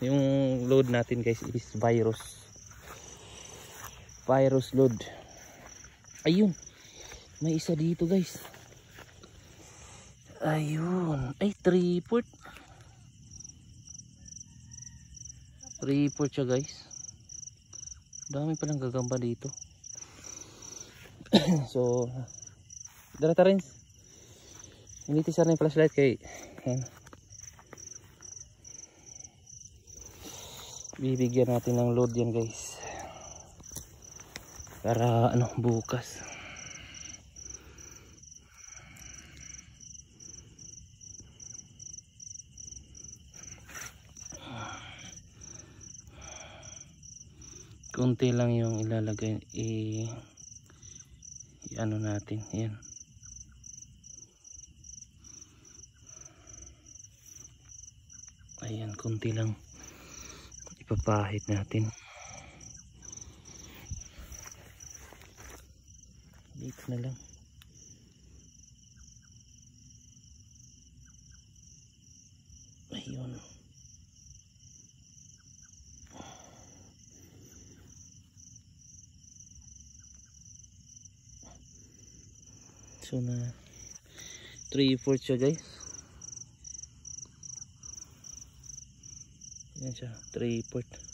Yung load natin guys is virus load. Ayun, may isa dito guys. Ayun, ay 3/4 siya guys. Dami palang gagamba dito. So darata rin, initisar na yung flashlight kay yan. Bibigyan natin ng load yan guys para ano bukas. Konti lang yung ilalagay ano natin yan. Ayan, konti lang ipapahid natin dito na lang. Ayun, so na 3/4 siya guys. Yan siya, 3/4.